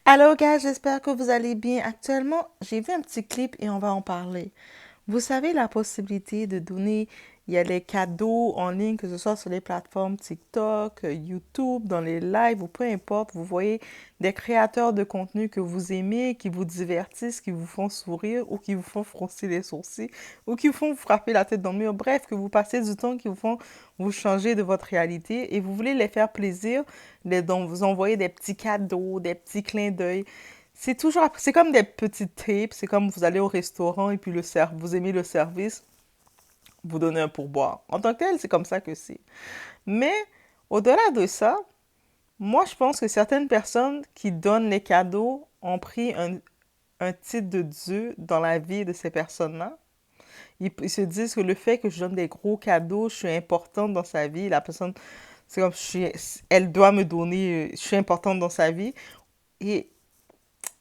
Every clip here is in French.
Allô gars, j'espère que vous allez bien. Actuellement, j'ai vu un petit clip et on va en parler. Vous savez la possibilité de donner, il y a les cadeaux en ligne, que ce soit sur les plateformes TikTok, YouTube, dans les lives ou peu importe. Vous voyez des créateurs de contenu que vous aimez, qui vous divertissent, qui vous font sourire ou qui vous font froncer les sourcils ou qui vous font frapper la tête dans le mur. Bref, que vous passez du temps, qui vous font vous changer de votre réalité et vous voulez les faire plaisir, donc vous envoyez des petits cadeaux, des petits clins d'œil. C'est toujours, c'est comme des petites tips, c'est comme vous allez au restaurant et puis vous aimez le service, vous donnez un pourboire. En tant que tel, c'est comme ça que c'est. Mais au-delà de ça, moi je pense que certaines personnes qui donnent les cadeaux ont pris un titre de Dieu dans la vie de ces personnes-là. Ils se disent que le fait que je donne des gros cadeaux, je suis importante dans sa vie. La personne, c'est comme elle doit me donner, je suis importante dans sa vie. Et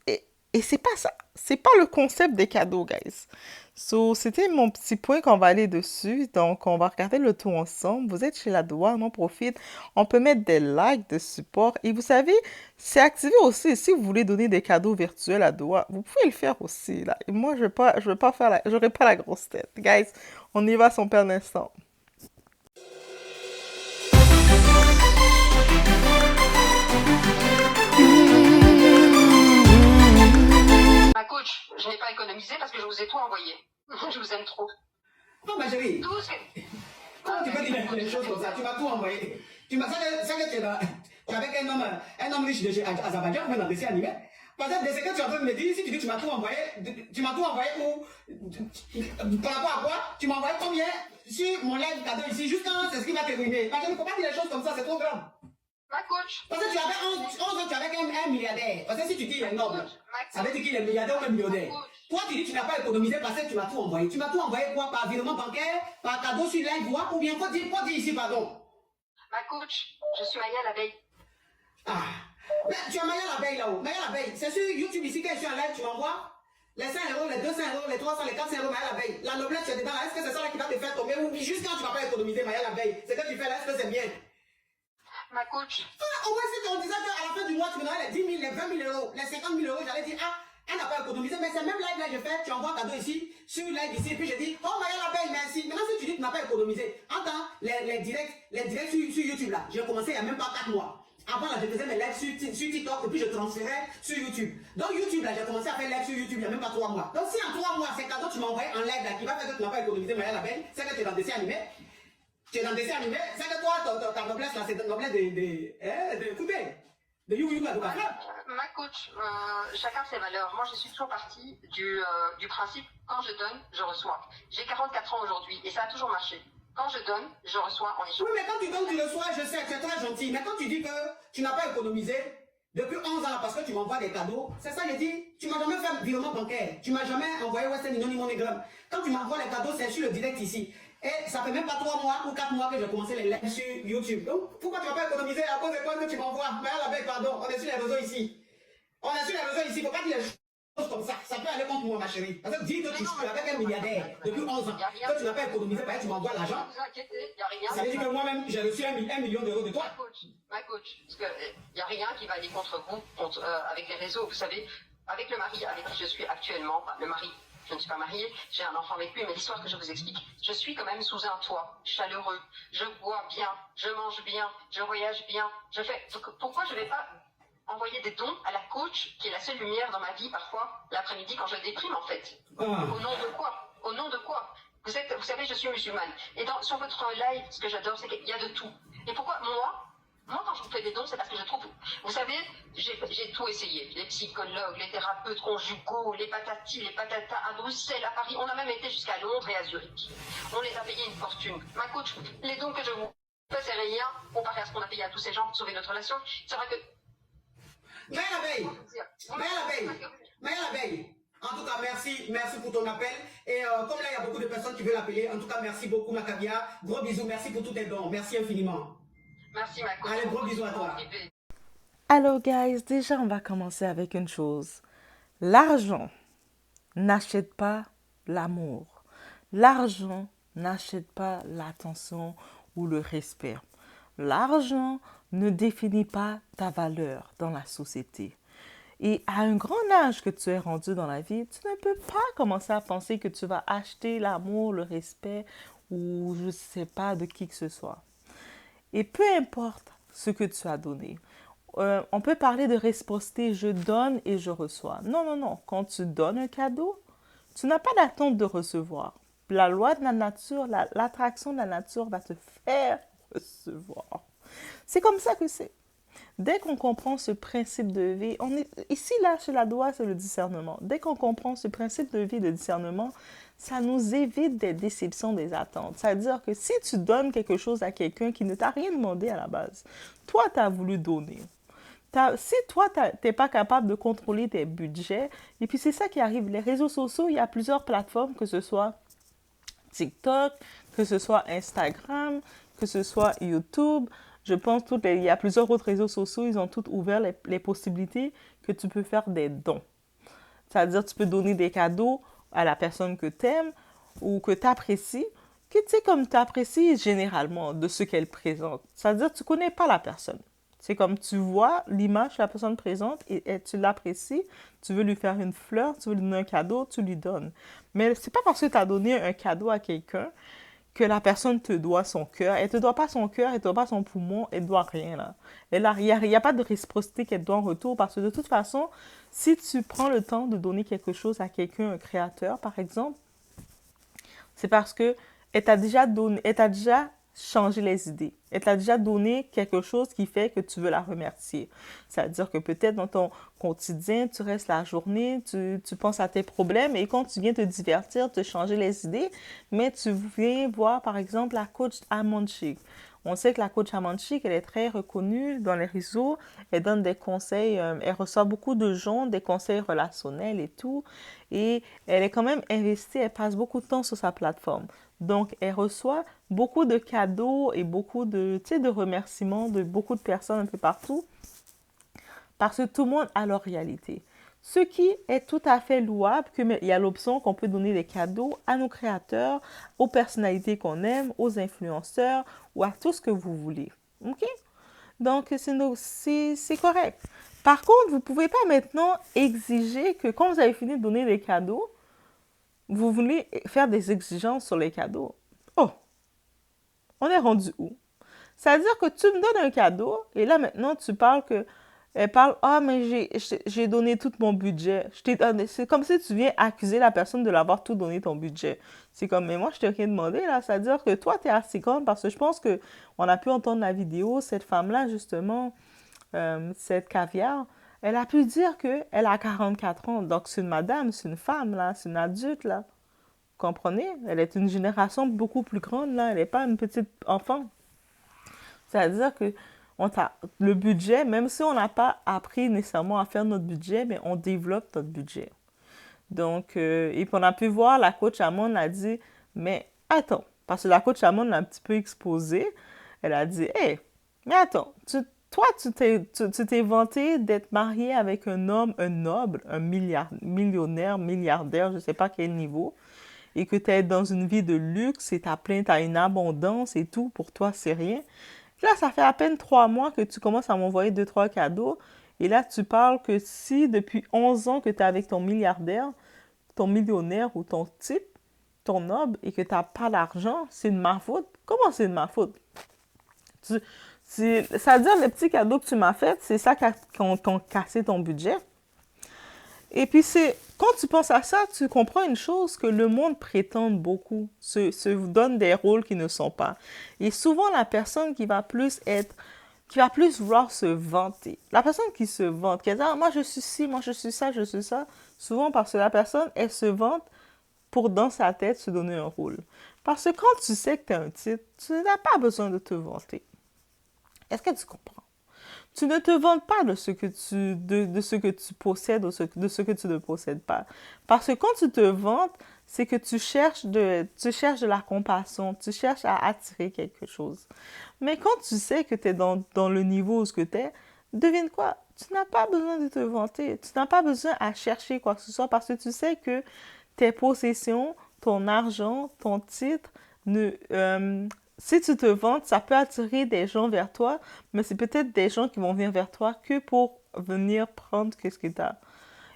Et, et c'est pas ça. C'est pas le concept des cadeaux, guys. So, c'était mon petit point qu'on va aller dessus. Donc, on va regarder le tout ensemble. Vous êtes chez la douane, on profite. On peut mettre des likes de support. Et vous savez, c'est activé aussi. Si vous voulez donner des cadeaux virtuels à douane, vous pouvez le faire aussi, là. Et moi, je vais pas faire j'aurai pas la grosse tête. Guys, on y va sans perdre l'instant. Ma coach, je n'ai pas économisé parce que je vous ai tout envoyé. Je vous aime trop. Non, ma chérie, Tout ce que... comment tu peux dire les choses comme ça? Tu m'as tout envoyé. Tu m'as ça que tu es tu es avec un homme riche de chez Azerbaïdjan, ou même dans le dessin animé. Parce que de ce que tu es en train de me dire, si tu dis que tu m'as tout envoyé, tu m'as tout envoyé par rapport à quoi? Tu m'as envoyé combien sur mon live cadeau ici, juste quand c'est ce qui va te ruiner. Parce que je ne peux pas dire les choses comme ça, c'est trop grave. Ma coach. Parce que tu avais 11 ans, tu es avec un milliardaire. Parce que si tu dis qu'il est noble, ça veut dire qu'il est milliardaire ou même millionnaire. Toi, tu dis que tu n'as pas économisé parce que tu m'as tout envoyé. Tu m'as tout envoyé quoi? Par virement bancaire, par cadeau sur live, ou bien faut dire ici, pardon. Ma coach, je suis Maya l'abeille. Ah, mais tu as Maya l'abeille là-haut. Maya l'abeille, c'est sur YouTube ici quand je suis en live, tu m'envoies les 5 euros, les 200 euros, les 300, les 400 euros, Maya l'abeille. La noblesse, tu es dedans là. Est-ce que c'est ça là qui va te faire tomber? Ou juste quand tu ne vas pas économiser Maya l'abeille? C'est que tu fais là, est-ce que c'est bien? Ma coach. Ah, au moins, si on disait qu'à la fin du mois, tu me donnais les 10 000, les 20 000 euros, les 50 000 euros, j'allais dire, ah, elle n'a pas économisé, mais c'est même live là, je fais, tu envoies un cadeau ici, sur live ici, et puis je dis, oh, Maya la paye, merci. Maintenant, si tu dis que tu n'as pas économisé, entends les directs sur YouTube là, j'ai commencé il n'y a même pas 4 mois. Avant là, je faisais mes lives sur TikTok, et puis je transférais sur YouTube. Donc, YouTube là, j'ai commencé à faire live sur YouTube il n'y a même pas 3 mois. Donc, si en 3 mois, ces cadeaux, tu m'as envoyé en live là, qui va faire que tu n'as pas économisé Maya la paye, c'est que tu es dans le dessin animé. Tu es dans le dessin animé, c'est que toi, ta noblesse là, c'est la noblesse de poupée. De You You là, de Ma coach, chacun ses valeurs. Moi, je suis toujours partie du principe, quand je donne, je reçois. J'ai 44 ans aujourd'hui et ça a toujours marché. Quand je donne, je reçois en échange. Oui, mais quand tu donnes, tu reçois, je sais, tu es très gentil. Mais quand tu dis que tu n'as pas économisé depuis 11 ans parce que tu m'envoies des cadeaux, c'est ça, je dis, tu m'as jamais fait virement bancaire. Tu m'as jamais envoyé Western Union ni MoneyGram. Quand tu m'envoies les cadeaux, c'est sur le direct ici. Et ça fait même pas 3 mois ou 4 mois que j'ai commencé les lives sur YouTube. Donc, pourquoi tu n'as pas économisé à cause de quoi que tu m'envoies? Mais à la veille, pardon, on est sur les réseaux ici. On est sur les réseaux ici, il ne faut pas dire les choses comme ça peut aller contre moi, ma chérie. Parce que dis que tu es avec un milliardaire depuis 11 ans, que tu n'as pas économisé, parce que tu m'envoies l'argent. Ne vous inquiétez, il n'y a rien. Ça veut dire que moi-même, j'ai reçu 1 million d'euros de toi. Ma coach, parce qu'il n'y a rien qui va aller contre vous, avec les réseaux. Vous savez, avec le mari avec qui je suis actuellement, enfin, le mari, je ne suis pas mariée, j'ai un enfant avec lui, mais l'histoire que je vous explique, je suis quand même sous un toit, chaleureux, je bois bien, je mange bien, je voyage bien, je fais. Donc, pourquoi je ne vais pas envoyer des dons à la coach, qui est la seule lumière dans ma vie, parfois, l'après-midi, quand je déprime, en fait? Au nom de quoi? Au nom de quoi? Vous savez, je suis musulmane. Et sur votre live, ce que j'adore, c'est qu'il y a de tout. Et pourquoi moi, quand je vous fais des dons, c'est parce que je trouve... Vous savez, j'ai tout essayé. Les psychologues, les thérapeutes conjugaux, les patatis, les patatas, à Bruxelles, à Paris. On a même été jusqu'à Londres et à Zurich. On les a payés une fortune. Ma coach, les dons que je vous fais, c'est rien comparé à ce qu'on a payé à tous ces gens pour sauver notre relation. C'est vrai que... Mais la veille. En tout cas, merci pour ton appel. Et comme là, il y a beaucoup de personnes qui veulent l'appeler, en tout cas, merci beaucoup, Macabia. Gros bisous, merci pour tous tes dons. Merci infiniment. Merci, ma coach. Allez, gros bisous à toi. Allô guys, déjà on va commencer avec une chose. L'argent n'achète pas l'amour. L'argent n'achète pas l'attention ou le respect. L'argent ne définit pas ta valeur dans la société. Et à un grand âge que tu es rendu dans la vie, tu ne peux pas commencer à penser que tu vas acheter l'amour, le respect ou je ne sais pas de qui que ce soit. Et peu importe ce que tu as donné, on peut parler de réciprocité, je donne et je reçois. Non, non, non. Quand tu donnes un cadeau, tu n'as pas d'attente de recevoir. La loi de la nature, l'attraction de la nature va te faire recevoir. C'est comme ça que c'est. Dès qu'on comprend ce principe de vie, ici, là, chez la Doua, c'est le discernement. Dès qu'on comprend ce principe de vie de discernement, ça nous évite des déceptions, des attentes. C'est-à-dire que si tu donnes quelque chose à quelqu'un qui ne t'a rien demandé à la base, toi, tu as voulu donner. Si toi, tu n'es pas capable de contrôler tes budgets, et puis c'est ça qui arrive. Les réseaux sociaux, il y a plusieurs plateformes, que ce soit TikTok, que ce soit Instagram, que ce soit YouTube. Je pense il y a plusieurs autres réseaux sociaux, ils ont tous ouvert les possibilités que tu peux faire des dons. C'est-à-dire, tu peux donner des cadeaux à la personne que tu aimes ou que tu apprécies, que tu sais comme tu apprécies généralement de ce qu'elle présente. C'est-à-dire, tu ne connais pas la personne. C'est comme tu vois l'image que la personne présente et tu l'apprécies, tu veux lui faire une fleur, tu veux lui donner un cadeau, tu lui donnes. Mais c'est pas parce que tu as donné un cadeau à quelqu'un que la personne te doit son cœur. Elle te doit pas son cœur, elle te doit pas son poumon, elle doit rien là. Il n'y a pas de réciprocité qu'elle doit en retour parce que de toute façon, si tu prends le temps de donner quelque chose à quelqu'un, un créateur par exemple, c'est parce que elle t'a déjà donné, elle t'a déjà changé les idées. Elle t'a déjà donné quelque chose qui fait que tu veux la remercier. C'est-à-dire que peut-être dans ton quotidien, tu restes la journée, tu penses à tes problèmes et quand tu viens te divertir, te changer les idées, mais tu viens voir par exemple la coach Amanchik. On sait que la coach Amanchik, elle est très reconnue dans les réseaux. Elle donne des conseils, elle reçoit beaucoup de gens, des conseils relationnels et tout. Et elle est quand même investie, elle passe beaucoup de temps sur sa plateforme. Donc, elle reçoit beaucoup de cadeaux et beaucoup de, tu sais, de remerciements de beaucoup de personnes un peu partout parce que tout le monde a leur réalité. Ce qui est tout à fait louable, qu'il y a l'option qu'on peut donner des cadeaux à nos créateurs, aux personnalités qu'on aime, aux influenceurs ou à tout ce que vous voulez. OK? Donc, c'est correct. Par contre, vous ne pouvez pas maintenant exiger que quand vous avez fini de donner des cadeaux, vous voulez faire des exigences sur les cadeaux. Oh, on est rendu où? C'est-à-dire que tu me donnes un cadeau et là maintenant tu parles que elle parle ah mais j'ai donné tout mon budget. C'est comme si tu viens accuser la personne de l'avoir tout donné ton budget. C'est comme mais moi je t'ai rien demandé là, c'est-à-dire que toi tu es assez grande parce que je pense que on a pu entendre la vidéo cette femme-là justement cette caviar, elle a pu dire que elle a 44 ans. Donc c'est une madame, c'est une femme là, c'est une adulte là. Vous comprenez? Elle est une génération beaucoup plus grande là, elle n'est pas une petite enfant. C'est-à-dire que le budget, même si on n'a pas appris nécessairement à faire notre budget, mais on développe notre budget. Donc, et puis on a pu voir, la coach Amon a dit, mais attends, parce que la coach Amon l'a un petit peu exposé, elle a dit, hé, mais attends, toi, tu t'es vanté d'être marié avec un homme, un noble, un millionnaire, milliardaire, je ne sais pas quel niveau, et que tu es dans une vie de luxe et tu as une abondance et tout, pour toi, c'est rien. Là, ça fait à peine 3 mois que tu commences à m'envoyer 2, 3 cadeaux. Et là, tu parles que si depuis 11 ans que tu es avec ton milliardaire, ton millionnaire ou ton type, ton noble, et que tu n'as pas d'argent, c'est de ma faute. Comment c'est de ma faute? Ça veut dire les petits cadeaux que tu m'as faits, c'est ça qui ont cassé ton budget. Et puis, quand tu penses à ça, tu comprends une chose, que le monde prétend beaucoup, se donne des rôles qui ne sont pas. Et souvent, la personne qui va plus vouloir se vanter, la personne qui se vante, qui dit « Ah, moi je suis ci, moi je suis ça, je suis ça », souvent parce que la personne, elle se vante pour, dans sa tête, se donner un rôle. Parce que quand tu sais que tu as un titre, tu n'as pas besoin de te vanter. Est-ce que tu comprends? Tu ne te vantes pas de ce que tu possèdes ou de ce que tu ne possèdes pas. Parce que quand tu te vantes, c'est que tu cherches de la compassion, tu cherches à attirer quelque chose. Mais quand tu sais que tu es dans le niveau où tu es, devine quoi? Tu n'as pas besoin de te vanter. Tu n'as pas besoin à chercher quoi que ce soit parce que tu sais que tes possessions, ton argent, ton titre, si tu te vantes, ça peut attirer des gens vers toi, mais c'est peut-être des gens qui vont venir vers toi que pour venir prendre qu'est-ce que tu as.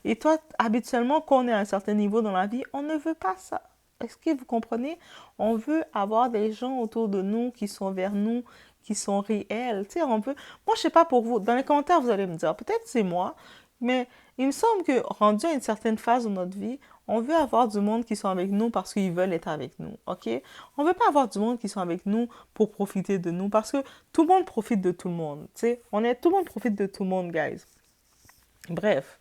Et toi, habituellement, quand on est à un certain niveau dans la vie, on ne veut pas ça. Est-ce que vous comprenez? On veut avoir des gens autour de nous qui sont vers nous, qui sont réels. Tu sais, on veut... Moi, je sais pas pour vous. Dans les commentaires, vous allez me dire, peut-être c'est moi, mais il me semble que rendu à une certaine phase de notre vie, on veut avoir du monde qui sont avec nous parce qu'ils veulent être avec nous, ok? On veut pas avoir du monde qui sont avec nous pour profiter de nous parce que tout le monde profite de tout le monde, tu sais? Tout le monde profite de tout le monde, guys. Bref.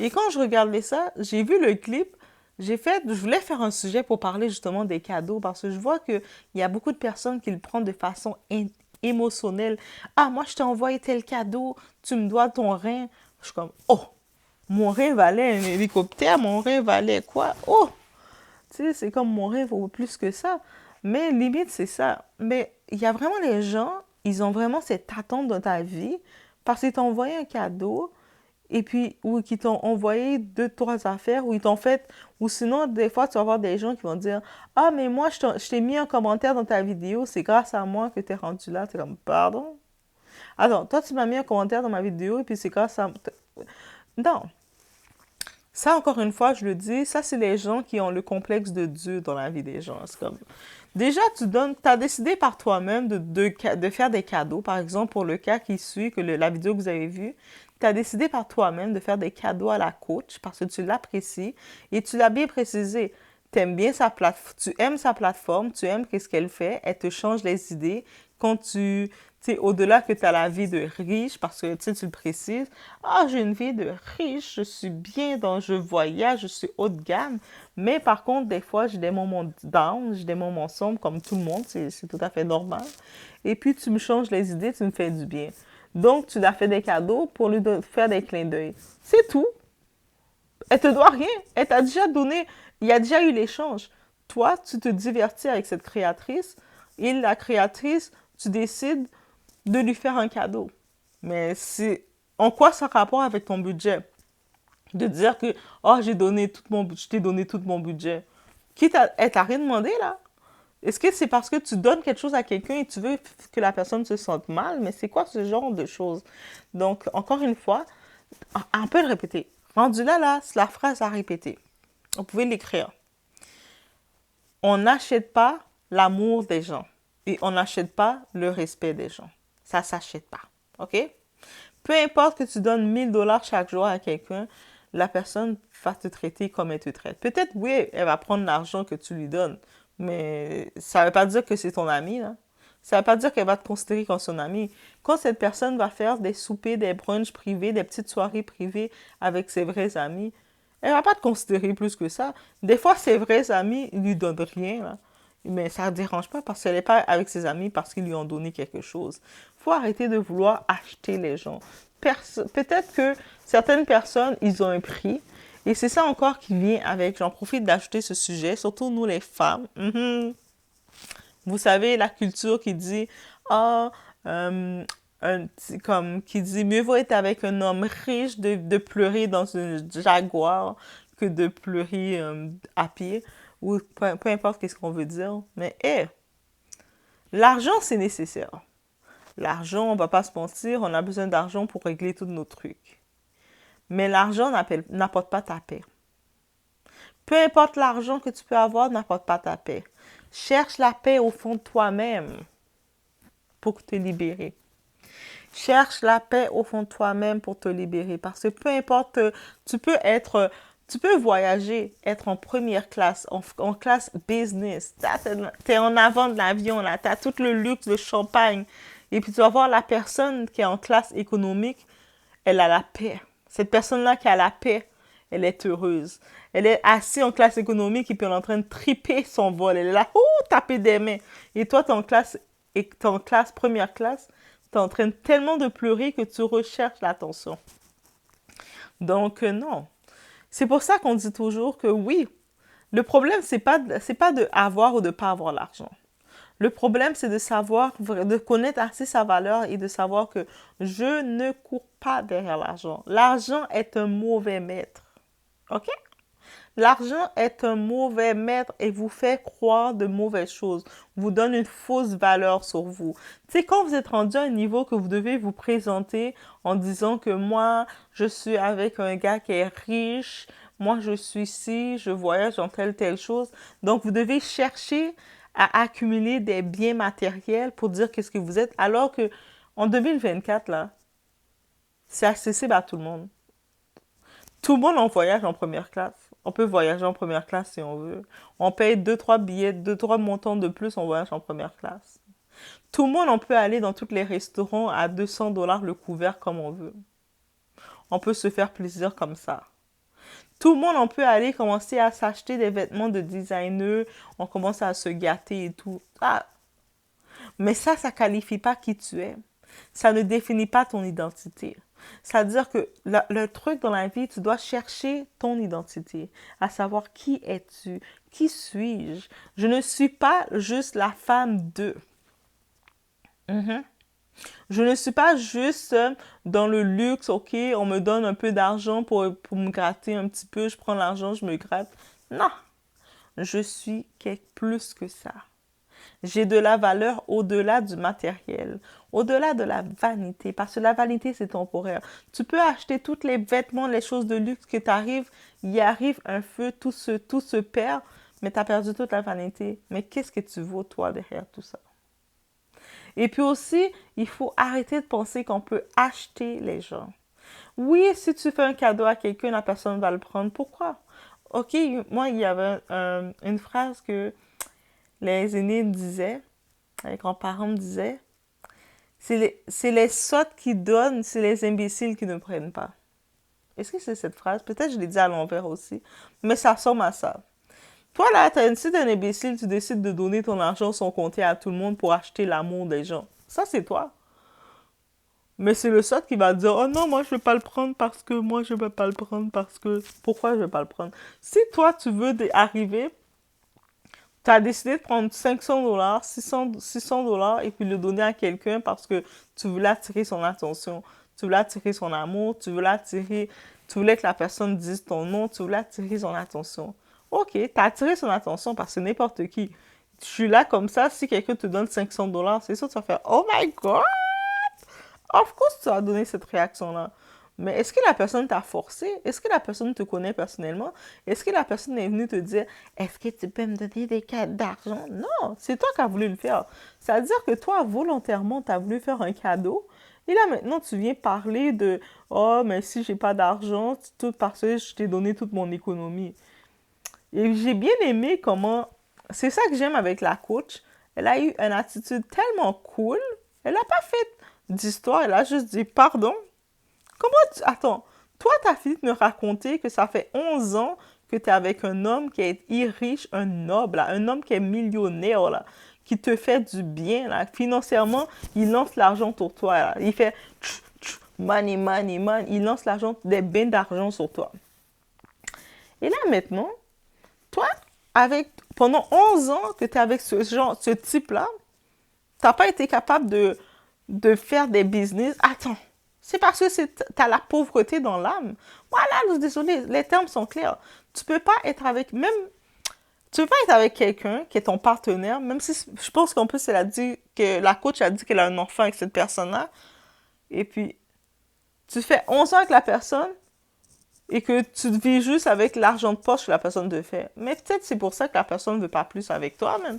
Et quand je regardais ça, j'ai vu le clip, je voulais faire un sujet pour parler justement des cadeaux parce que je vois qu'il y a beaucoup de personnes qui le prennent de façon émotionnelle. Ah, moi, je t'ai envoyé tel cadeau, tu me dois ton rein. Je suis comme, oh, mon rein valait un hélicoptère, mon rein valait quoi? Oh, tu sais, c'est comme mon rein vaut plus que ça. Mais limite, c'est ça. Mais il y a vraiment les gens, ils ont vraiment cette attente dans ta vie parce qu'ils t'ont envoyé un cadeau et puis, ou qui t'ont envoyé deux, trois affaires, ou ils t'ont fait, ou sinon, des fois, tu vas voir des gens qui vont dire, ah, mais moi, je t'ai mis un commentaire dans ta vidéo, c'est grâce à moi que t'es rendu là. T'es comme, pardon? Attends, toi, tu m'as mis un commentaire dans ma vidéo, et puis c'est grâce à... Non. Ça, encore une fois, je le dis, ça, c'est les gens qui ont le complexe de Dieu dans la vie des gens. C'est comme... Déjà, tu as décidé par toi-même de faire des cadeaux. Par exemple, pour le cas qui suit, la vidéo que vous avez vue, tu as décidé par toi-même de faire des cadeaux à la coach parce que tu l'apprécies et tu l'as bien précisé. Tu aimes sa plateforme, tu aimes ce qu'elle fait, elle te change les idées. Quand tu sais, au-delà que tu as la vie de riche, parce que tu le précises, ah, j'ai une vie de riche, je suis bien je voyage, je suis haut de gamme, mais par contre, des fois, j'ai des moments down, j'ai des moments sombres, comme tout le monde, c'est tout à fait normal. Et puis, tu me changes les idées, tu me fais du bien. Donc, tu l'as fait des cadeaux pour lui faire des clins d'œil. C'est tout. Elle te doit rien. Elle t'a déjà donné, il y a déjà eu l'échange. Toi, tu te divertis avec cette créatrice et la créatrice, tu décides de lui faire un cadeau. Mais c'est en quoi ça a rapport avec ton budget? De dire que, oh, je t'ai donné tout mon budget. Elle t'a rien demandé, là? Est-ce que c'est parce que tu donnes quelque chose à quelqu'un et tu veux que la personne se sente mal? Mais c'est quoi ce genre de choses? Donc, encore une fois, on peut le répéter. Rendu là, c'est la phrase à répéter. Vous pouvez l'écrire. On n'achète pas l'amour des gens et on n'achète pas le respect des gens. Ça s'achète pas. OK? Peu importe que tu donnes 1000 $ chaque jour à quelqu'un, la personne va te traiter comme elle te traite. Peut-être, oui, elle va prendre l'argent que tu lui donnes, mais ça ne veut pas dire que c'est ton ami, là. Ça ne veut pas dire qu'elle va te considérer comme son ami. Quand cette personne va faire des soupers, des brunchs privés, des petites soirées privées avec ses vrais amis, elle ne va pas te considérer plus que ça. Des fois, ses vrais amis ne lui donnent rien, là. Mais ça ne dérange pas parce qu'elle n'est pas avec ses amis parce qu'ils lui ont donné quelque chose. Il faut arrêter de vouloir acheter les gens. Peut-être que certaines personnes, ils ont un prix. Et c'est ça encore qui vient avec. J'en profite d'ajouter ce sujet, surtout nous les femmes. Vous savez, la culture qui dit, ah, qui dit, mieux vaut être avec un homme riche de pleurer dans un Jaguar que de pleurer à pied, ou peu importe qu'est-ce qu'on veut dire. Mais, l'argent, c'est nécessaire. L'argent, on va pas se mentir, on a besoin d'argent pour régler tous nos trucs. Mais l'argent n'apporte pas ta paix. Peu importe l'argent que tu peux avoir, n'apporte pas ta paix. Cherche la paix au fond de toi-même pour te libérer. Cherche la paix au fond de toi-même pour te libérer. Parce que peu importe, tu peux voyager, être en première classe, en classe business. Tu es en avant de l'avion, là, tu as tout le luxe, le champagne. Et puis tu vas voir la personne qui est en classe économique, elle a la paix. Cette personne-là qui a la paix, elle est heureuse. Elle est assise en classe économique et puis elle est en train de triper son vol. Elle est là, taper des mains. Et toi, tu es en classe, première classe, tu es en train tellement de pleurer que tu recherches l'attention. Donc, non. C'est pour ça qu'on dit toujours que oui, le problème, c'est pas de avoir ou de pas avoir l'argent. Le problème, c'est de connaître assez sa valeur et de savoir que je ne cours pas derrière l'argent. L'argent est un mauvais maître. OK? L'argent est un mauvais maître et vous fait croire de mauvaises choses, vous donne une fausse valeur sur vous. Tu sais, quand vous êtes rendu à un niveau que vous devez vous présenter en disant que moi, je suis avec un gars qui est riche, moi, je suis ici, je voyage dans telle chose. Donc, vous devez chercher à accumuler des biens matériels pour dire qu'est-ce que vous êtes, alors que en 2024, là, c'est accessible à tout le monde. Tout le monde en voyage en première classe. On peut voyager en première classe si on veut. On paye deux trois billets, deux trois montants de plus, on voyage en première classe. Tout le monde, on peut aller dans tous les restaurants à 200 $ le couvert comme on veut. On peut se faire plaisir comme ça. Tout le monde, on peut aller commencer à s'acheter des vêtements de designer, on commence à se gâter et tout. Ah. Mais ça qualifie pas qui tu es. Ça ne définit pas ton identité. C'est-à-dire que le truc dans la vie, tu dois chercher ton identité, à savoir qui es-tu, qui suis-je. Je ne suis pas juste la femme de. Mhm. Je ne suis pas juste dans le luxe, ok, on me donne un peu d'argent pour me gratter un petit peu, je prends l'argent, je me gratte. Non, je suis quelque plus que ça. J'ai de la valeur au-delà du matériel, au-delà de la vanité, parce que la vanité, c'est temporaire. Tu peux acheter tous les vêtements, les choses de luxe que tu arrives, il y arrive un feu, tout se perd, mais tu as perdu toute la vanité. Mais qu'est-ce que tu vaux, toi, derrière tout ça? Et puis aussi, il faut arrêter de penser qu'on peut acheter les gens. Oui, si tu fais un cadeau à quelqu'un, la personne va le prendre. Pourquoi? Ok, moi, il y avait une phrase que les aînés me disaient, les grands-parents me disaient, c'est les sottes qui donnent, c'est les imbéciles qui ne prennent pas. Est-ce que c'est cette phrase? Peut-être que je l'ai dit à l'envers aussi, mais ça ressemble à ça. Toi, là, si t'es un imbécile, tu décides de donner ton argent sans compter à tout le monde pour acheter l'amour des gens. Ça, c'est toi. Mais c'est le sot qui va dire, oh non, moi, je vais pas le prendre parce que, moi, je vais pas le prendre parce que, pourquoi je vais pas le prendre? Si toi, tu veux arriver, tu as décidé de prendre 500 $, 600 $ et puis le donner à quelqu'un parce que tu voulais attirer son attention, tu voulais attirer son amour, tu voulais que la personne dise ton nom, tu voulais attirer son attention. Ok, tu as attiré son attention parce que n'importe qui. Je suis là comme ça, si quelqu'un te donne 500 $, c'est sûr que tu vas faire Oh my God! Of course, tu as donné cette réaction-là. Mais est-ce que la personne t'a forcé? Est-ce que la personne te connaît personnellement? Est-ce que la personne est venue te dire, est-ce que tu peux me donner des cadeaux d'argent? Non, c'est toi qui as voulu le faire. C'est-à-dire que toi, volontairement, tu as voulu faire un cadeau. Et là, maintenant, tu viens parler de, oh, mais si j'ai pas d'argent, tout parce que je t'ai donné toute mon économie. Et j'ai bien aimé comment, c'est ça que j'aime avec la coach. Elle a eu une attitude tellement cool. Elle n'a pas fait d'histoire, elle a juste dit, pardon, Attends, toi, t'as fini de me raconter que ça fait 11 ans que t'es avec un homme qui est riche, un noble, là, un homme qui est millionnaire, là, qui te fait du bien, là. Financièrement, il lance l'argent pour toi, là. Il fait money, money, money. Il lance l'argent, des bains d'argent sur toi. Et là, maintenant, toi, pendant 11 ans que t'es avec ce type-là, t'as pas été capable de faire des business. Attends, c'est parce que t'as la pauvreté dans l'âme. Voilà, désolé, les termes sont clairs. Tu peux pas être avec, même, tu peux pas être avec quelqu'un qui est ton partenaire, même si je pense qu'en plus, elle a dit que la coach a dit qu'elle a un enfant avec cette personne-là. Et puis, tu fais 11 ans avec la personne et que tu vis juste avec l'argent de poche que la personne te fait. Mais peut-être c'est pour ça que la personne ne veut pas plus avec toi, même.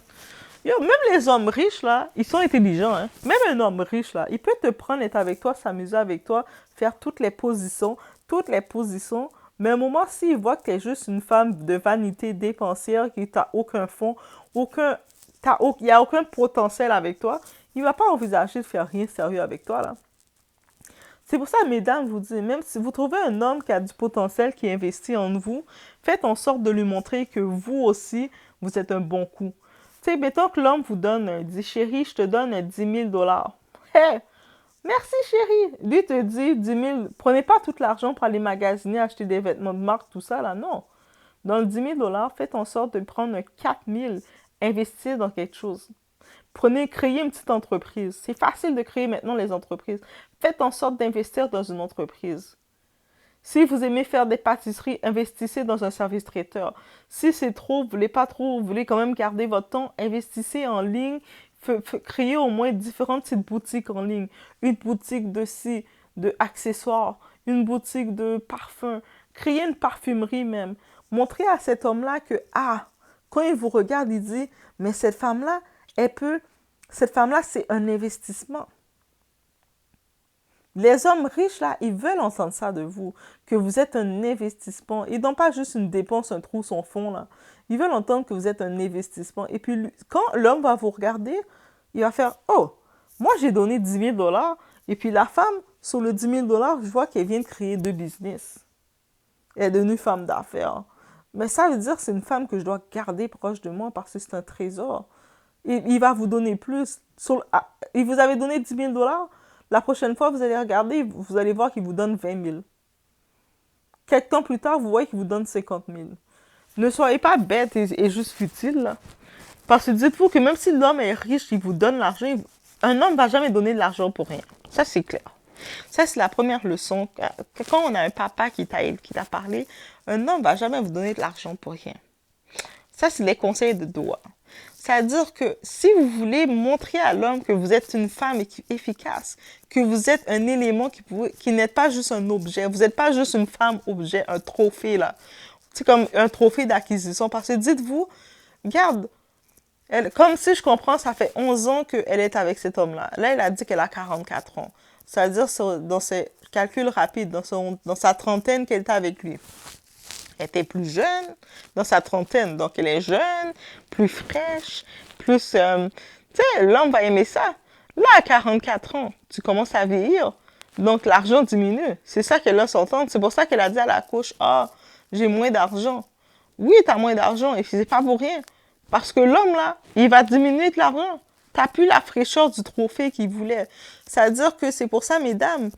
Yo, même les hommes riches, là, ils sont intelligents, hein. Même un homme riche, là, il peut te prendre, être avec toi, s'amuser avec toi, faire toutes les positions. Mais à un moment, s'il voit que tu es juste une femme de vanité dépensière, qui n'a aucun fond, il n'y a aucun potentiel avec toi, il ne va pas envisager de faire rien de sérieux avec toi, là. C'est pour ça, mesdames, je vous dis, même si vous trouvez un homme qui a du potentiel, qui investit en vous, faites en sorte de lui montrer que vous aussi, vous êtes un bon coup. Tu sais, mettons que l'homme vous dit, chérie, je te donne 10 000 $. Hé, merci chérie. Lui te dit 10 000, prenez pas tout l'argent pour aller magasiner, acheter des vêtements de marque, tout ça, là, non. Dans le 10 000 $, faites en sorte de prendre 4 000, investir dans quelque chose. Créez une petite entreprise. C'est facile de créer maintenant les entreprises. Faites en sorte d'investir dans une entreprise. Si vous aimez faire des pâtisseries, investissez dans un service traiteur. Si c'est trop, vous voulez pas trop, vous voulez quand même garder votre temps, investissez en ligne, créez au moins différentes petites boutiques en ligne. Une boutique de ci, de accessoires, une boutique de parfums, créez une parfumerie même. Montrez à cet homme-là que, ah, quand il vous regarde, il dit, mais cette femme-là, cette femme-là, c'est un investissement. Les hommes riches, là, ils veulent entendre ça de vous, que vous êtes un investissement. Ils n'ont pas juste une dépense, un trou sans fond, là. Ils veulent entendre que vous êtes un investissement. Et puis, quand l'homme va vous regarder, il va faire, oh, moi, j'ai donné 10 000 dollars. Et puis, la femme, sur le 10 000 dollars, je vois qu'elle vient de créer 2 business. Elle est devenue femme d'affaires. Mais ça veut dire que c'est une femme que je dois garder proche de moi parce que c'est un trésor. Et il va vous donner plus. Il vous avait donné 10 000 dollars. La prochaine fois, vous allez regarder, vous allez voir qu'il vous donne 20 000. Quelque temps plus tard, vous voyez qu'il vous donne 50 000. Ne soyez pas bête et juste futile, là. Parce que dites-vous que même si l'homme est riche, il vous donne l'argent, un homme ne va jamais donner de l'argent pour rien. Ça, c'est clair. Ça, c'est la première leçon. Quand on a un papa qui t'a parlé, un homme ne va jamais vous donner de l'argent pour rien. Ça, c'est les conseils de Doha. C'est-à-dire que si vous voulez montrer à l'homme que vous êtes une femme efficace, que vous êtes un élément qui n'est pas juste un objet, vous n'êtes pas juste une femme objet, un trophée là. C'est comme un trophée d'acquisition. Parce que dites-vous, regarde, comme si je comprends, ça fait 11 ans qu'elle est avec cet homme-là. Là, elle a dit qu'elle a 44 ans. C'est-à-dire dans ses calculs rapides, dans sa trentaine qu'elle était avec lui. Elle était plus jeune, dans sa trentaine. Donc, elle est jeune, plus fraîche, plus... tu sais, l'homme va aimer ça. Là, à 44 ans, tu commences à vieillir. Donc, l'argent diminue. C'est ça qu'elle a s'entendre. C'est pour ça qu'elle a dit à la couche, ah, j'ai moins d'argent. Oui, tu as moins d'argent, et c'est pas pour rien. Parce que l'homme, là, il va diminuer de l'argent. Tu n'as plus la fraîcheur du trophée qu'il voulait. C'est-à-dire que c'est pour ça, mesdames,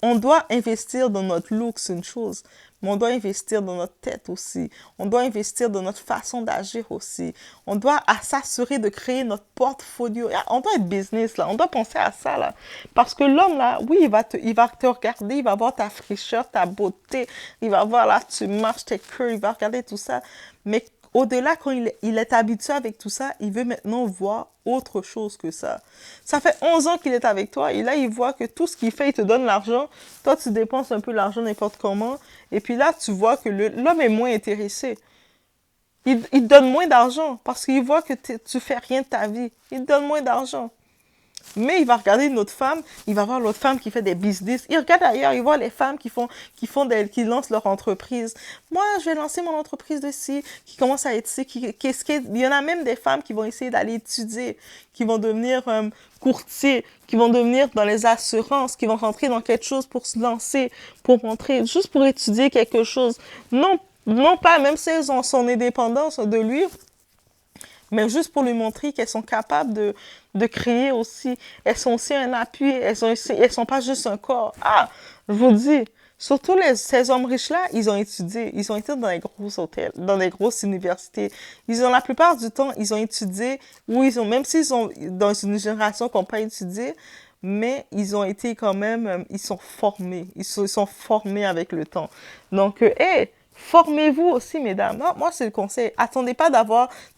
on doit investir dans notre look, c'est une chose. Mais on doit investir dans notre tête aussi. On doit investir dans notre façon d'agir aussi. On doit s'assurer de créer notre portfolio. On doit être business, là. On doit penser à ça, là. Parce que l'homme, là, oui, il va te regarder, il va voir ta fraîcheur, ta beauté. Il va voir, là, tu marches, tes cœurs, il va regarder tout ça. Mais au-delà, quand il est habitué avec tout ça, il veut maintenant voir autre chose que ça. Ça fait 11 ans qu'il est avec toi et là, il voit que tout ce qu'il fait, il te donne l'argent. Toi, tu dépenses un peu l'argent n'importe comment. Et puis là, tu vois que l'homme est moins intéressé. Il te donne moins d'argent parce qu'il voit que tu fais rien de ta vie. Il te donne moins d'argent. Mais il va regarder une autre femme, il va voir l'autre femme qui fait des business. Il regarde ailleurs, il voit les femmes qui lancent leur entreprise. Moi, je vais lancer mon entreprise de ci, qui commence à être ci, il y en a même des femmes qui vont essayer d'aller étudier, qui vont devenir courtiers, qui vont devenir dans les assurances, qui vont rentrer dans quelque chose pour se lancer, pour montrer, juste pour étudier quelque chose. Non pas, même si elles ont son indépendance de lui, mais juste pour lui montrer qu'elles sont capables de créer aussi. Elles sont aussi un appui, elles sont pas juste un corps. Ah, je vous dis, surtout ces hommes riches-là, ils ont étudié, ils ont été dans des gros hôtels, dans des grosses universités. La plupart du temps, ils ont étudié, ou même s'ils sont dans une génération qui n'ont pas étudié, mais ils ont été quand même, ils sont formés, ils sont formés avec le temps. Donc, formez-vous aussi, mesdames. Non, moi, c'est le conseil. Attendez pas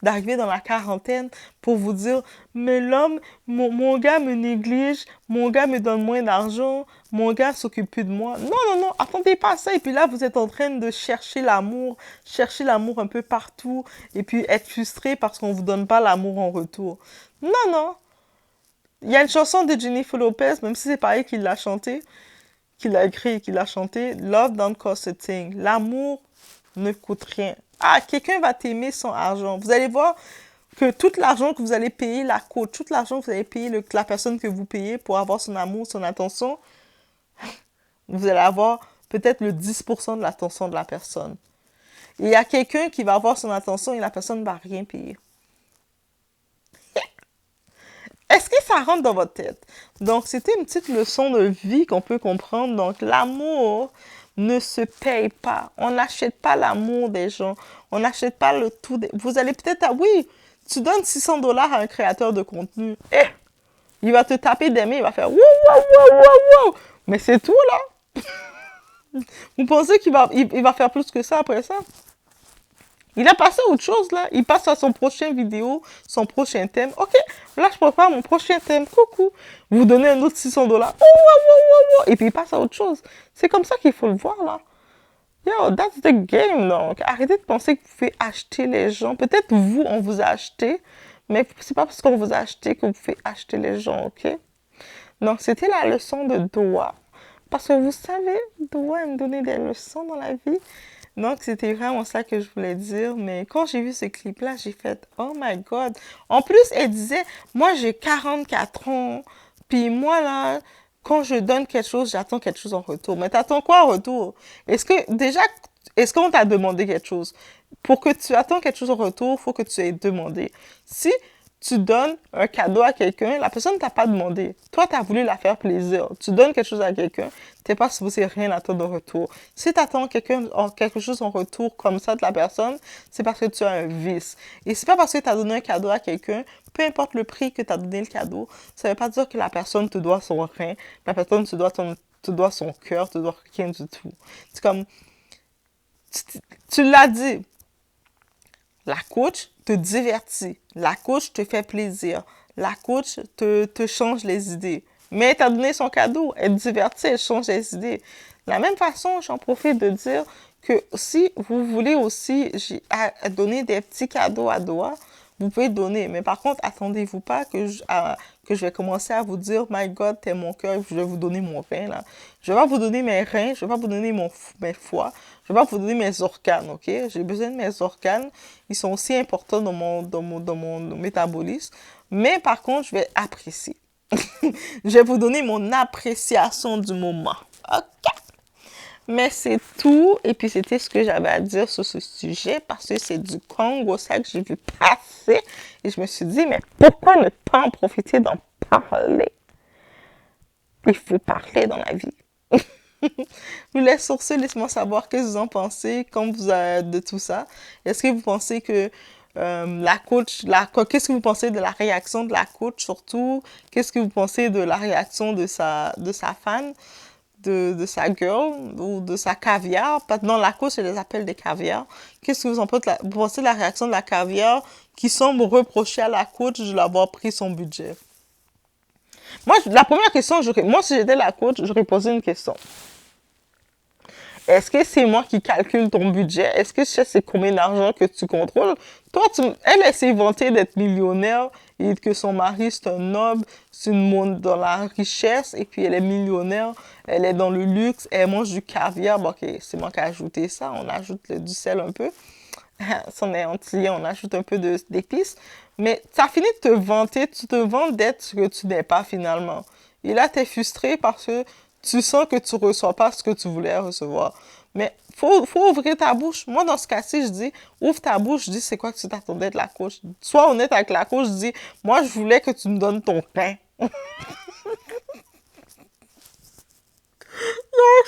d'arriver dans la quarantaine pour vous dire, mais l'homme, mon gars me néglige, mon gars me donne moins d'argent, mon gars s'occupe plus de moi. Non, attendez pas à ça. Et puis là, vous êtes en train de chercher l'amour un peu partout, et puis être frustré parce qu'on vous donne pas l'amour en retour. Non. Il y a une chanson de Jennifer Lopez, même si c'est pas elle qui l'a chantée, qui l'a écrit et qui l'a chanté, Love don't cost a thing. L'amour ne coûte rien. Ah, quelqu'un va t'aimer sans argent. Vous allez voir que tout l'argent que vous allez payer la côte, tout l'argent que vous allez payer la personne que vous payez pour avoir son amour, son attention, vous allez avoir peut-être le 10% de l'attention de la personne. Et il y a quelqu'un qui va avoir son attention et la personne ne va rien payer. Est-ce que ça rentre dans votre tête? Donc, c'était une petite leçon de vie qu'on peut comprendre. Donc, l'amour ne se paye pas. On n'achète pas l'amour des gens. On n'achète pas le tout. Vous allez peut-être... Oui, tu donnes 600 dollars à un créateur de contenu. Il va te taper des mains, il va faire « Wow, wow, wow, wow, wow! » Mais c'est tout, là. Vous pensez il va faire plus que ça après ça? Il a passé à autre chose, là. Il passe à son prochain vidéo, son prochain thème. OK, là, je prépare mon prochain thème. Coucou. Vous donnez un autre $600. Oh, wow, wow, wow. Et puis, il passe à autre chose. C'est comme ça qu'il faut le voir, là. Yo, that's the game, donc. Arrêtez de penser que vous pouvez acheter les gens. Peut-être vous, on vous a acheté, mais c'est pas parce qu'on vous a acheté que vous pouvez acheter les gens, OK? Donc, c'était la leçon de Doha. Parce que vous savez, Doha me donnait des leçons dans la vie. Donc, c'était vraiment ça que je voulais dire. Mais quand j'ai vu ce clip-là, j'ai fait « Oh my God! » En plus, elle disait « Moi, j'ai 44 ans. Puis moi, là, quand je donne quelque chose, j'attends quelque chose en retour. » Mais t'attends quoi en retour? Est-ce qu'on t'a demandé quelque chose? Pour que tu attends quelque chose en retour, il faut que tu aies demandé. Si tu donnes un cadeau à quelqu'un, la personne ne t'a pas demandé. Toi, tu as voulu la faire plaisir. Tu donnes quelque chose à quelqu'un, tu n'es pas supposé rien attendre en retour. Si tu attends quelque chose en retour comme ça de la personne, c'est parce que tu as un vice. Et c'est pas parce que tu as donné un cadeau à quelqu'un, peu importe le prix que tu as donné le cadeau, ça ne veut pas dire que la personne te doit son rein, la personne te doit son cœur, te doit rien du tout. C'est comme, tu l'as dit, la coach te divertit. La coach te fait plaisir. La coach te change les idées. Mais tu as donné son cadeau. Elle te divertit, elle change les idées. De la même façon, j'en profite de dire que si vous voulez aussi donner des petits cadeaux à Doha, vous pouvez donner. Mais par contre, attendez-vous pas que je vais commencer à vous dire, My God, t'es mon cœur, je vais vous donner mon rein, là. Je vais pas vous donner mes reins, je vais pas vous donner mes foies, je vais pas vous donner mes organes, ok? J'ai besoin de mes organes. Ils sont aussi importants dans mon métabolisme. Mais par contre, je vais apprécier. Je vais vous donner mon appréciation du moment. OK? Mais c'est tout. Et puis, c'était ce que j'avais à dire sur ce sujet parce que c'est du Congo, ça que j'ai vu passer. Et je me suis dit, mais pourquoi ne pas en profiter d'en parler? Il faut parler dans la vie. Je vous laisse sur ce, laissez-moi savoir ce que vous en pensez quand vous avez de tout ça. Est-ce que vous pensez que la coach, qu'est-ce que vous pensez de la réaction de la coach surtout? Qu'est-ce que vous pensez de la réaction de sa fan? De sa girl ou de sa caviar. Maintenant, la coach, elle les appelle des caviars. Qu'est-ce que vous en pensez de la réaction de la caviar qui semble reprocher à la coach de l'avoir pris son budget? Moi, la première question, moi, si j'étais la coach, j'aurais posé une question. Est-ce que c'est moi qui calcule ton budget? Est-ce que je sais c'est combien d'argent que tu contrôles? Toi, elle s'est vantée d'être millionnaire et que son mari, c'est un noble, c'est une monde dans la richesse et puis elle est millionnaire, elle est dans le luxe, elle mange du caviar. Bon, ok, c'est moi qui ai ajouté ça, on ajoute du sel un peu. Si on est antillais, on ajoute un peu d'épices. Mais ça finit de te vanter, tu te vantes d'être ce que tu n'es pas finalement. Et là, tu es frustré parce que tu sens que tu ne reçois pas ce que tu voulais recevoir. Mais faut ouvrir ta bouche. Moi, dans ce cas-ci, je dis, ouvre ta bouche, je dis, c'est quoi que tu t'attendais de la coach? Sois honnête avec la coach, je dis, moi, je voulais que tu me donnes ton pain. Non,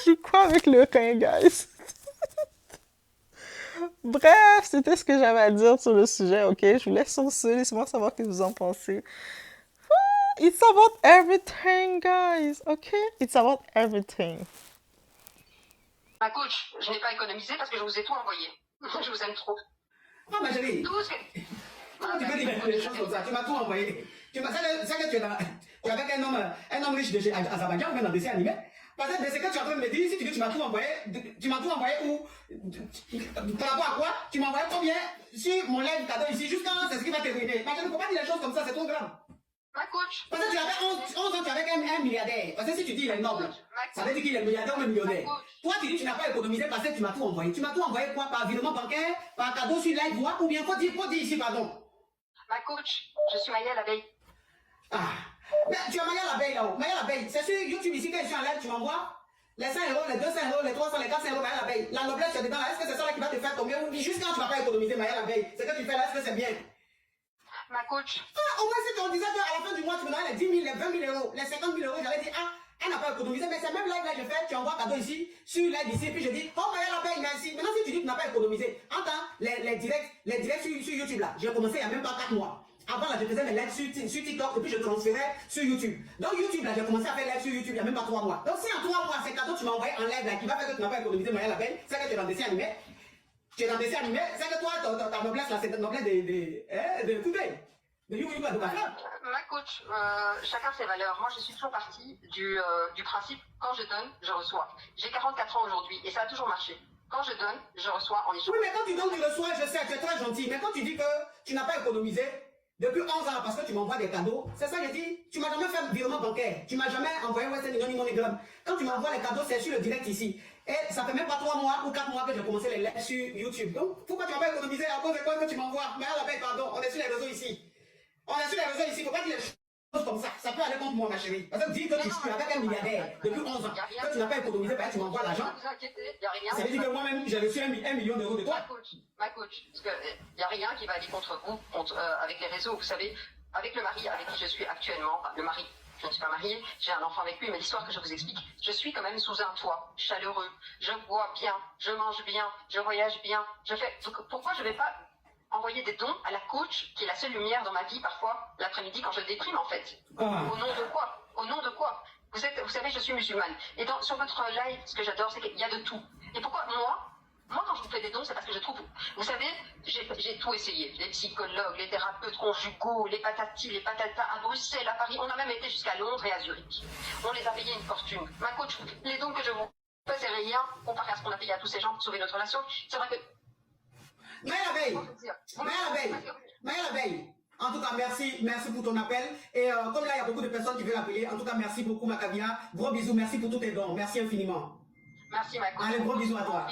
j'y crois avec le pain, guys. Bref, c'était ce que j'avais à dire sur le sujet, ok? Je vous laisse sur ce, laissez-moi savoir ce que vous en pensez. It's about everything, guys, ok? It's about everything. Ma coach, je n'ai pas économisé parce que je vous ai tout envoyé. Je vous aime trop. Non, ma chérie. Tout ce que... Comment tu peux dire des choses comme ça? Tu m'as tout envoyé. C'est que tu es avec un homme riche de Azerbaïdjan ou même dans dessin animé. Parce que c'est que tu es en train de me dire, si tu dis que tu m'as tout envoyé où? Par rapport à quoi? Tu m'as envoyé combien? Sur mon live cadeau ici, jusqu'à c'est ce qui va te ruiner. Mais je ne peux pas dire les choses comme ça, c'est trop grave. Ma coach. Parce que tu avais 11 ans, tu es avec un milliardaire. Parce que si tu dis il est noble, ça veut dire qu'il est milliardaire ou même millionnaire. Toi, tu dis que tu n'as pas économisé parce que tu m'as tout envoyé. Tu m'as tout envoyé quoi? Par virement bancaire, par cadeau sur live, voix, ou bien faut dire ici, pardon. Ma coach, je suis Maya l'abeille. Ah, mais tu as Maya l'abeille là-haut. Maya l'abeille, c'est sur YouTube ici quand je suis en live, tu m'envoies les 5 euros, les 200 euros, les 300, les 400 euros, Maya l'abeille. La noblesse, tu es dedans là. Est-ce que c'est ça là qui va te faire tomber? Ou juste quand tu vas pas économiser Maya l'abeille, c'est que tu fais là, est-ce que c'est bien? Ma coach. Ah, au moins si on disait qu'à la fin du mois, tu me donnais les 10 000, les 20 000 euros, les 50 000 euros, j'allais dire, ah, elle n'a pas économisé, mais c'est même live là, je fais, tu envoies cadeau ici, sur live ici, puis je dis, oh, Maya l'abeille, merci. Maintenant, si tu dis que tu n'as pas économisé, entends les directs sur YouTube là, j'ai commencé il n'y a même pas 4 mois. Avant, là, je faisais mes lives sur TikTok et puis je transférais sur YouTube. Donc, YouTube, là, j'ai commencé à faire live sur YouTube il n'y a même pas 3 mois. Donc, si en 3 mois, c'est cadeau, tu m'as envoyé en live, là, qui va faire que tu n'as pas économisé Maya la Belle, c'est que tu es dans le dessin animé. Tu es dans le dessin animé, c'est que toi, ta noblesse, là, c'est ta noblesse de poubelle. De YouTube, de Bafla. Ma coach, chacun ses valeurs. Moi, je suis toujours partie du principe, quand je donne, je reçois. J'ai 44 ans aujourd'hui et ça a toujours marché. Quand je donne, je reçois en échange. Oui, mais quand tu donnes, tu reçois, je sais, tu es très gentil. Mais quand tu dis que tu n'as pas économisé depuis 11 ans parce que tu m'envoies des cadeaux, c'est ça que je dis. Tu m'as jamais fait un virement bancaire. Tu m'as jamais envoyé Western Union MoneyGram. Quand tu m'envoies les cadeaux, c'est sur le direct ici. Et ça fait même pas 3 mois ou 4 mois que j'ai commencé les lives sur YouTube. Donc, pourquoi tu m'as pas économisé à cause de quoi que tu m'envoies? Mais à la paix, pardon, on est sur les réseaux ici. On est sur les réseaux ici. Faut pas dire les choses comme ça. Ça peut aller contre moi, ma chérie. Parce que dis que tu es avec un milliardaire depuis 11 ans. Que tu n'as pas économisé, parce que tu m'envoies l'argent. Ne vous inquiétez, il n'y a rien. Ça veut dire que moi-même, j'ai reçu 1 million d'euros de toi. Ma coach, parce qu'il n'y a rien qui va aller contre vous, avec les réseaux. Vous savez, avec le mari avec qui je suis actuellement, enfin, le mari, je ne suis pas mariée, j'ai un enfant avec lui, mais l'histoire que je vous explique, je suis quand même sous un toit chaleureux, je bois bien, je mange bien, je voyage bien, je fais... Donc, pourquoi je ne vais pas envoyer des dons à la coach, qui est la seule lumière dans ma vie, parfois, l'après-midi, quand je déprime, en fait? Au nom de quoi? Au nom de quoi? Vous savez, je suis musulmane. Et sur votre live, ce que j'adore, c'est qu'il y a de tout. Et pourquoi moi, quand je vous fais des dons, c'est parce que je trouve... Vous savez, j'ai tout essayé. Les psychologues, les thérapeutes conjugaux, les patatis, les patatas, à Bruxelles, à Paris. On a même été jusqu'à Londres et à Zurich. On les a payés une fortune. Ma coach, les dons que je vous fais, c'est rien comparé à ce qu'on a payé à tous ces gens pour sauver notre relation. C'est vrai que... Maya l'abeille, Maya l'abeille. En tout cas, merci pour ton appel. Et comme là, il y a beaucoup de personnes qui veulent appeler, en tout cas, merci beaucoup, Macabia. Gros bisous, merci pour tous tes dons. Merci infiniment. Merci, ma coach. Allez, gros bisous à toi.